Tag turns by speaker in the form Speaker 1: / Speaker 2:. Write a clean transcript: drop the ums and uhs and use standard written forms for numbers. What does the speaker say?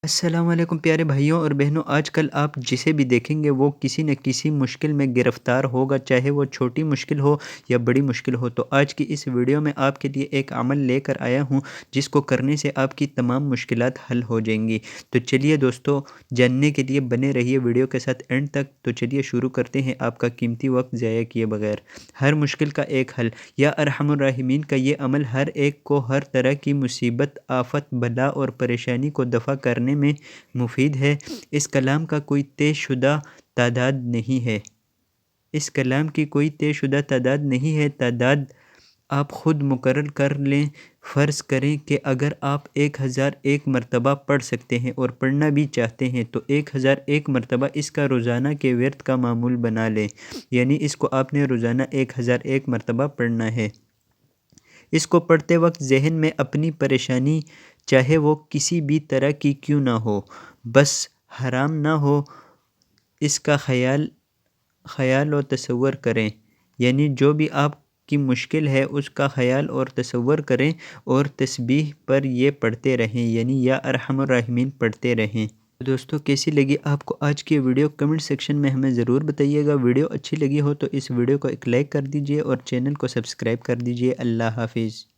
Speaker 1: السلام علیکم پیارے بھائیوں اور بہنوں، آج کل آپ جسے بھی دیکھیں گے وہ کسی نہ کسی مشکل میں گرفتار ہوگا، چاہے وہ چھوٹی مشکل ہو یا بڑی مشکل ہو۔ تو آج کی اس ویڈیو میں آپ کے لیے ایک عمل لے کر آیا ہوں جس کو کرنے سے آپ کی تمام مشکلات حل ہو جائیں گی۔ تو چلیے دوستو، جاننے کے لیے بنے رہیے ویڈیو کے ساتھ اینڈ تک۔ تو چلیے شروع کرتے ہیں آپ کا قیمتی وقت ضائع کیے بغیر۔ ہر مشکل کا ایک حل۔ یا ارحم الراحمین کا یہ عمل ہر ایک کو ہر طرح کی مصیبت، آفت، بلا اور پریشانی کو دفع کرنے میں مفید ہے۔ اس کلام کا کوئی طے شدہ تعداد نہیں ہے۔ اس کلام کی کوئی طے شدہ تعداد نہیں ہے۔ تعداد آپ خود مقرر کر لیں۔ فرض کریں کہ اگر آپ 1001 مرتبہ پڑھ سکتے ہیں اور پڑھنا بھی چاہتے ہیں تو 1001 مرتبہ اس کا روزانہ کے ورد کا معمول بنا لیں، یعنی اس کو آپ نے روزانہ 1001 مرتبہ پڑھنا ہے۔ اس کو پڑھتے وقت ذہن میں اپنی پریشانی، چاہے وہ کسی بھی طرح کی کیوں نہ ہو، بس حرام نہ ہو، اس کا خیال و تصور کریں۔ یعنی جو بھی آپ کی مشکل ہے اس کا خیال اور تصور کریں اور تسبیح پر یہ پڑھتے رہیں، یعنی یا ارحم الراحمین پڑھتے رہیں۔ دوستو کیسی لگی آپ کو آج کی ویڈیو؟ کمنٹ سیکشن میں ہمیں ضرور بتائیے گا۔ ویڈیو اچھی لگی ہو تو اس ویڈیو کو ایک لائک کر دیجئے اور چینل کو سبسکرائب کر دیجئے۔ اللہ حافظ۔